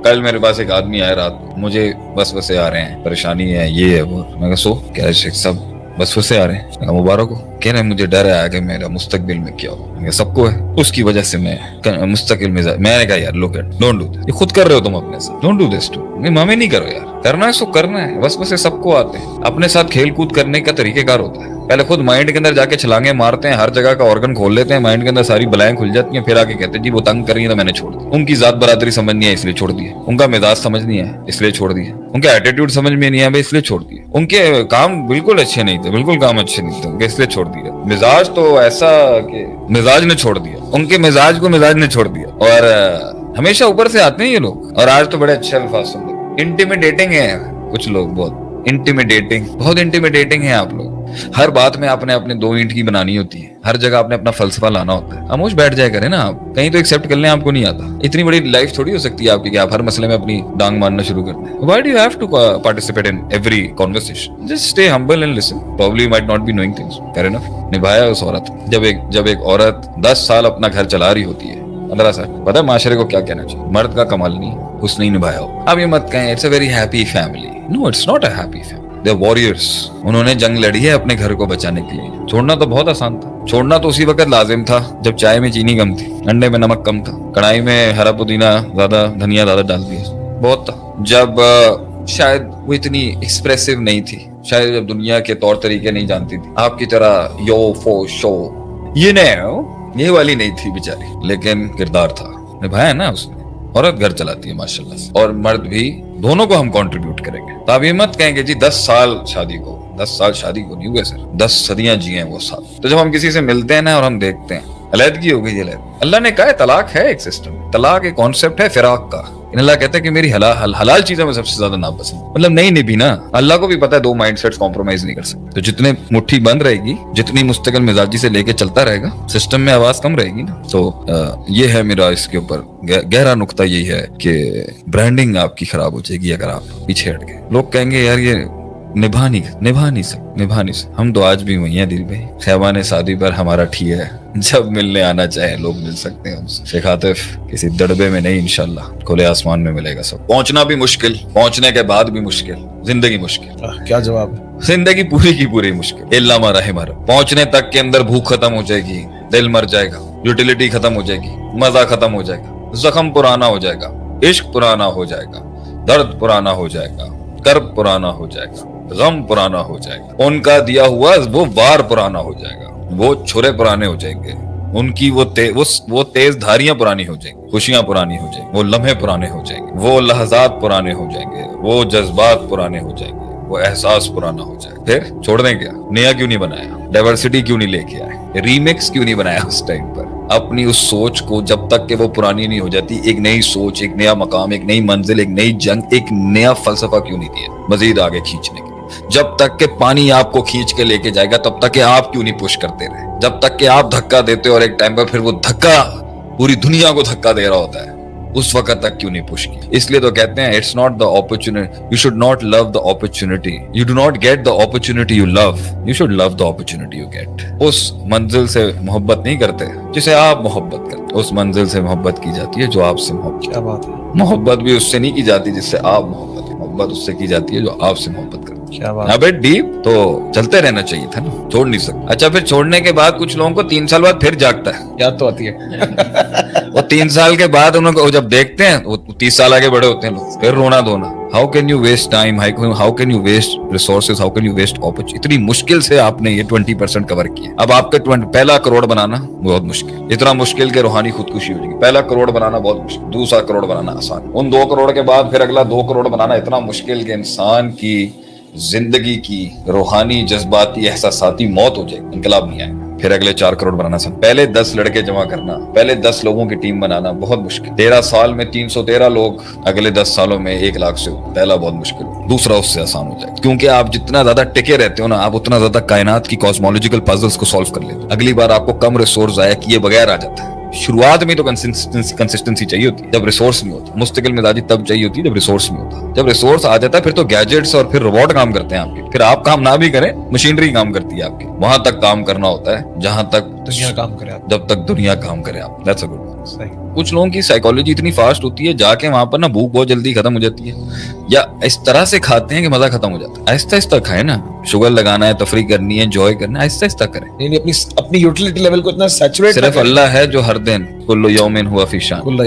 کل میرے پاس ایک آدمی آیا رات کو, مجھے وسوسے آ رہے ہیں, پریشانی ہے, یہ ہے وہ. میں کہا سو کیا شیخ صاحب وسوسے آ رہے ہیں؟ مبارک ہو. کہہ رہے ہیں مجھے ڈر ہے کہ میرا مستقبل میں کیا ہو. سب کو ہے, اس کی وجہ سے میں مستقل مزاج. میں نے کہا یار لوک اٹ, ڈونٹ ڈو دس. یہ خود کر رہے ہو تم اپنے ساتھ, ڈونٹ ڈو دس ٹو. مامے نہیں کرو یار, کرنا ہے سو کرنا ہے. وسوسے سب کو آتے ہیں. اپنے ساتھ کھیل کود کرنے کا طریقہ کار ہوتا ہے. پہلے خود مائنڈ کے اندر جا کے چھلانگیں مارتے ہیں, ہر جگہ کا آرگن کھول لیتے ہیں, مائنڈ کے اندر ساری بلائیں کھل جاتی ہیں, پھر آ کے کہتے ہیں جی وہ تنگ کر رہی ہے تو میں نے چھوڑ دیا. ان کی ذات برادری سمجھ نہیں ہے اس لیے چھوڑ دیا, ان کا مزاج سمجھ نہیں ہے اس لیے چھوڑ دیا, ان کا ایٹیٹیوڈ سمجھ میں نہیں ہے اس لیے چھوڑ دیا, ان کے کام بالکل اچھے نہیں تھے, بالکل کام اچھے نہیں تھے اس لیے چھوڑ دیا. مزاج تو ایسا کہ مزاج نے چھوڑ دیا, ان کے مزاج کو مزاج نے چھوڑ دیا. اور ہمیشہ اوپر سے آتے ہیں یہ لوگ. اور آج تو بڑے اچھے الفاظ سن لیں, انٹیمیڈیٹنگ ہے کچھ لوگ, بہت انٹیمیڈیٹنگ ہے آپ لوگ. ہر بات میں آپ نے اپنے دو اینٹ کی بنانی ہوتی ہے, ہر جگہ آپ نے اپنا فلسفہ لانا ہوتا ہے. خاموش بیٹھ جائے کریں نا آپ, کہیں تو ایکسیپٹ کر لیں آپ کو نہیں آتا. اتنی بڑی لائف تھوڑی ہو سکتی ہے آپ کی کہ آپ ہر مسئلے میں اپنی ڈانگ مارنا شروع کر دیں. Why do you have to participate in every conversation? Just stay humble and listen. Probably you might not be knowing things. Fair enough. نبھایا اس عورت. جب ایک عورت 10 سال اپنا گھر چلا رہی ہوتی ہے, 15 سال, پتہ ہے معاشرے کو کیا کہنا چاہیے؟ مرد کا کمال نہیں, اس نے ہی نبھایا ہو. اب یہ مت کہیں it's a very happy family. No, it's not a happy family. They're warriors. انہوں نے جنگ لڑی ہے اپنے گھر کو بچانے کے لیے. چھوڑنا تو بہت آسان تھا. چھوڑنا تو اسی وقت لازم تھا جب چائے میں چینی کم تھی, انڈے میں نمک کم تھا, کڑھائی میں ہرا پودینہ زیادہ, دھنیا زیادہ ڈال دیا, بہت تھا. جب شاید وہ اتنی ایکسپریسو نہیں تھی, شاید جب دنیا کے طور طریقے نہیں جانتی تھی آپ کی طرح, یو فو شو یہ والی نہیں تھی بیچاری, لیکن کردار تھا, نبھایا نا اس نے. عورت گھر چلاتی ہے ماشاءاللہ سے, اور مرد بھی, دونوں کو ہم کنٹریبیوٹ کریں گے. تو آپ یہ مت کہیں گے جی 10 سال شادی کو نہیں ہوئے سر, 10 صدیاں جیے ہیں وہ ساتھ. تو جب ہم کسی سے ملتے ہیں نا اور ہم دیکھتے ہیں علیحدگی ہو گئی, اللہ نے کہا ہے طلاق ہے ایک سسٹم, طلاق ایک کانسیپٹ ہے فراق کا. اللہ کہتا ہے کہ میری حلال چیزوں میں سب سے زیادہ ناپسند, مطلب نہیں نبھی نا. اللہ کو بھی پتا ہے دو مائنڈ سیٹس کمپرومائز نہیں کر سکتے. تو جتنے مٹھی بند رہے گی, جتنی مستقل مزاجی سے لے کے چلتا رہے گا, سسٹم میں آواز کم رہے گی نا. تو یہ ہے میرا اس کے اوپر گہرا نقطہ, یہی ہے کہ برانڈنگ آپ کی خراب ہو جائے گی اگر آپ پیچھے ہٹ گئے. لوگ کہیں گے یار یہ نبھا نہیں سکتے. ہم تو آج بھی وہی ہیں دل بھائی. خیبان سعدی پر ہمارا ٹھی ہے, جب ملنے آنا چاہے لوگ مل سکتے ہیں ہم سے. شیخ عاطف کسی دڑبے میں نہیں, انشاءاللہ کھلے آسمان میں ملے گا سب. پہنچنا بھی مشکل, پہنچنے کے بعد بھی مشکل, زندگی مشکل. کیا جواب ہے؟ زندگی پوری کی پوری مشکل. اللہ ما رحم رب. پہنچنے تک کے اندر بھوک ختم ہو جائے گی, دل مر جائے گا, یوٹیلیٹی ختم ہو جائے گی, مزہ ختم ہو جائے گا, زخم پرانا ہو جائے گا, عشق پرانا ہو جائے گا, درد پرانا ہو جائے گا, کرب پرانا ہو جائے گا, غم پرانا ہو جائے گا, ان کا دیا ہوا وہ وار پرانا ہو جائے گا, وہ چھرے پرانے ہو جائیں گے, ان کی وہ تیز دھاریاں پرانی ہو جائیں گی, خوشیاں پرانی ہو جائیں گی, وہ لمحے پرانے ہو جائیں گے, وہ لحظات پرانے ہو جائیں گے, وہ جذبات پرانے ہو جائیں گے, وہ احساس پرانا ہو جائے. پھر چھوڑ دیں کیا؟ نیا کیوں نہیں بنایا؟ ڈائیورسٹی کیوں نہیں لے کے آئے؟ ریمیکس کیوں نہیں بنایا اس ٹائم پر؟ اپنی اس سوچ کو جب تک کہ وہ پرانی نہیں ہو جاتی, ایک نئی سوچ, ایک نیا مقام, ایک نئی منزل, ایک نئی جنگ, ایک نیا فلسفہ کیوں نہیں دیا مزید آگے کھینچنے کے لیے؟ جب تک کہ پانی آپ کو کھینچ کے لے کے جائے گا تب تک کہ آپ کیوں نہیں پش کرتے رہے؟ جب تک کہ آپ دھکا دیتے اور ایک ٹائم پر پھر وہ دھکا پوری دنیا کو دھکا دے رہا ہوتا ہے, اس وقت تک کیوں نہیں پش کی؟ اس لیے تو کہتے ہیں it's not the opportunity, you should not lose the opportunity, you do not get the opportunity you lose, you should lose the opportunity you get. اس منزل سے محبت نہیں کرتے جسے آپ محبت کرتے, اس منزل سے محبت کی جاتی ہے جو آپ سے محبت. کیا بات ہے. محبت بھی اس سے نہیں کی جاتی جس سے آپ محبت اس سے کی جاتی ہے جو آپ سے محبت کرتے. کیا بات. ابے ڈیپ تو چلتے رہنا چاہیے تھا نا, چھوڑ نہیں سکتے. اچھا پھر چھوڑنے کے بعد کچھ لوگوں کو 3 سال بعد پھر جاگتا ہے, یاد تو آتی ہے. وہ 3 سال کے بعد انہوں کو جب دیکھتے ہیں وہ 30 سال آگے بڑے ہوتے ہیں لوگ, پھر رونا دھونا. How can you waste time, how can you waste resources, how can you waste opportunity. اتنی مشکل سے آپ نے یہ 20% کور کیا. اب آپ کے پہلا کروڑ بنانا بہت مشکل, اتنا مشکل کہ روحانی خودکشی ہو جائے گی. پہلا کروڑ بنانا بہت مشکل, دوسرا کروڑ بنانا آسان, ان 2 کروڑ کے بعد پھر اگلا 2 کروڑ بنانا اتنا مشکل کہ انسان کی زندگی کی روحانی, جذباتی, احساساتی موت ہو جائے گی, انقلاب نہیں آئے گا. پھر اگلے 4 کروڑ بنانا سن, پہلے 10 لڑکے جمع کرنا, پہلے 10 لوگوں کی ٹیم بنانا بہت مشکل. 13 سال میں 313 لوگ, اگلے 10 سالوں میں 1 لاکھ سے. پہلا بہت مشکل, دوسرا اس سے آسان ہو جائے, کیونکہ آپ جتنا زیادہ ٹکے رہتے ہو نا, آپ اتنا زیادہ کائنات کی کاسمولوجیکل پزلز کو سالو کر لیتے. اگلی بار آپ کو کم ریسورس ضائع کیے بغیر آ جاتا ہے. شروعات میں تو کنسسٹنسی چاہیے ہوتی ہے جب ریسورس نہیں ہوتا. مستقل مزاجی تب چاہیے ہوتی ہے جب ریسورس نہیں ہوتا. جب ریسورس آ جاتا ہے پھر تو گیجٹس اور پھر روبوٹ کام کرتے ہیں آپ کے. پھر آپ کام نہ بھی کریں, مشینری کام کرتی ہے آپ کی. وہاں تک کام کرنا ہوتا ہے جہاں تک دنیا کام کرے آپ. جب تک دنیا کام کرے آپ. That's a good one. صحیح. کچھ لوگوں کی سائیکالوجی اتنی فاسٹ ہوتی ہے جا کے وہاں پر نا بھوک بہت جلدی ختم ہو جاتی ہے یا اس طرح سے کھاتے ہیں کہ مزہ ختم ہو جاتا ہے. آہستہ آہستہ کھائیں نا, شوگر لگانا ہے, تفریح کرنی ہے, انجوائے کرنا ہے, آہستہ آہستہ کریں. یعنی اپنی یوٹیلیٹی لیول کو اتنا سیچوریٹ. صرف اللہ ہے جو ہر دن کل یوم ہوا فی شان, کل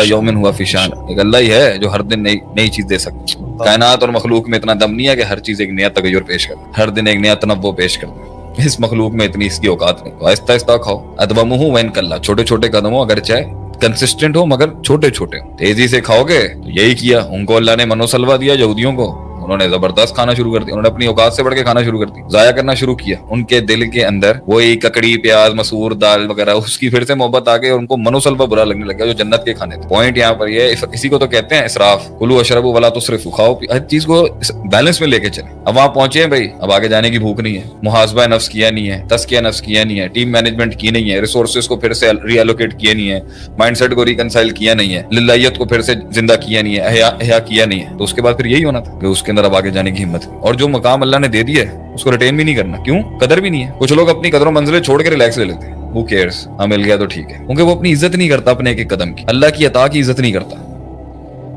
یوم ہوا فی شان. ایک اللہ ہی ہے جو ہر دن نئی چیز دے سکتا ہے. کائنات اور مخلوق میں اتنا دم نہیں ہے کہ ہر چیز ایک نیا تغیر پیش کرے, ہر دن ایک نیا تنوع پیش کرے. اس مخلوق میں اتنی اس کی اوقات نہیں. تو آہستہ آہستہ کھاؤ. ادومہ وین کلّا, چھوٹے چھوٹے قدموں, اگر چاہے کنسسٹنٹ ہو مگر چھوٹے چھوٹے. تیزی سے کھاؤ گے تو یہی کیا ان کو اللہ نے منو سلوا دیا یہودیوں کو. انہوں نے زبردست کھانا شروع کر دیا, انہوں نے اپنی اوقات سے بڑھ کے کھانا شروع کر دیا, ضائع کرنا شروع کیا. ان کے دل کے اندر وہی ککڑی, پیاز, مسور دال وغیرہ اس کی پھر سے محبت آ گئی اور ان کو منو سلوا برا لگنے لگا جو جنت کے کھانے تھے. پوائنٹ یہاں پر یہ, اسی کو تو کہتے ہیں اسراف. کلوا اشربوا ولا تسرفوا, کھاؤ ہر چیز کو بیلنس میں لے کے چلیں. اب وہاں پہنچے ہیں بھائی, اب آگے جانے کی بھوک نہیں ہے, محاسبہ نفس کیا نہیں ہے, تزکیہ نفس کیا نہیں ہے, ٹیم مینجمنٹ کی نہیں ہے, ریسورسز کو پھر سے ری ایلوکیٹ کیے نہیں ہے, مائنڈ سیٹ کو ریکنسائل کیا نہیں ہے, للہیت کو پھر سے زندہ کیا نہیں ہے, احیا کیا نہیں ہے. تو اس کے بعد پھر یہی ہونا تھا کہ اس کے اندر اب آگے جانے کی ہمت. اور جو مقام اللہ نے دے دیا ہے اس کو ریٹین بھی نہیں کرنا. کیوں؟ قدر بھی نہیں ہے. کچھ لوگ اپنی قدر و منزلیں چھوڑ کے ریلیکس لے لیتے ہیں. Who cares, ہاں مل گیا تو ٹھیک ہے, کیونکہ وہ اپنی عزت نہیں کرتا اپنے ایک ایک قدم کی. اللہ کی عطا کی عزت نہیں کرتا.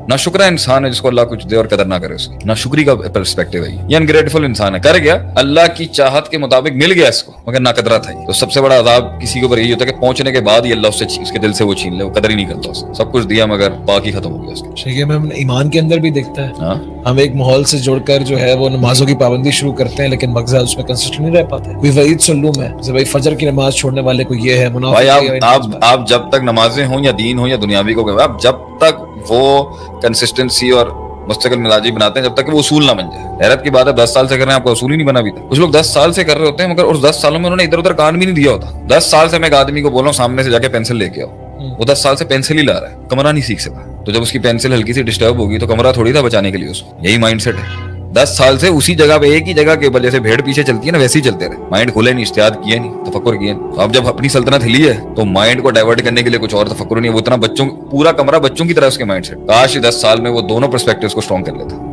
نہ شکرہ انسان ہے جس کو اللہ کچھ دے اور قدر نہ کرے اس کی. نہ شکری کا پرسپیکٹیو ہے یہ انگریٹفل انسان ہے. کر گیا اللہ کی چاہت کے مطابق مل گیا اس کو مگر نہ قدرہ تھا. تو سب سے بڑا عذاب کسی کے اوپر یہی ہوتا ہے کہ پہنچنے کے بعد ہی اللہ اس سے اس کے دل سے وہ چھین لے, وہ قدر ہی نہیں کرتا اس. سب کچھ دیا مگر باقی ختم ہو گیا اس کا. ٹھیک ہے, میں ایمان کے اندر بھی دیکھتا ہے. ہم ایک ماحول سے جڑ کر جو ہے وہ نمازوں کی پابندی شروع کرتے ہیں لیکن مقصد اس میں کنسسٹنٹ نہیں رہ پاتے. کوئی وعید سلوم ہے جیسے بھائی فجر کی نماز چھوڑنے والے کو یہ ہے منافق. آپ جب تک نمازیں ہوں یا دین ہو یا دنیاوی کو, آپ جب تک وہ کنسسٹنسی اور مستقل مزاجی بناتے ہیں جب تک کہ وہ اصول نہ بن جائے. حیرت کی بات ہے 10 سال سے کر رہے ہیں, آپ کا اصول ہی نہیں بنا ابھی تک. کچھ لوگ 10 سال سے کر رہے ہوتے ہیں مگر اس 10 سالوں میں انہوں نے ادھر ادھر کان بھی نہیں دیا ہوتا. 10 سال سے میں ایک آدمی کو بول رہا ہوں سامنے سے جا کے پینسل لے کے آؤ, وہ 10 سال سے پینسل ہی لا رہا ہے, کمرہ نہیں سیکھ سکا. تو جب اس کی پینسل ہلکی سی ڈسٹرب ہوگی تو کمرہ تھوڑی تھا بچانے کے لیے اس کو. یہی مائنڈ سیٹ ہے. 10 سال سے اسی جگہ پہ ایک ہی جگہ کے اوپر جیسے بھیڑ پیچھے چلتی ہے نا ویسے ہی چلتے رہے. مائنڈ کھلے نہیں, اجتہاد کیے نہیں, تفکر کیے نہیں. اب جب اپنی سلطنت ہلی ہے تو مائنڈ کو ڈائیورٹ کرنے کے لیے کچھ اور تفکر نہیں ہے. وہ اتنا بچوں, پورا کمرہ بچوں کی طرح اس کے مائنڈ سیٹ. کاش 10 سال میں وہ دونوں پرسپیکٹیوز کو اسٹرانگ کر لیتا.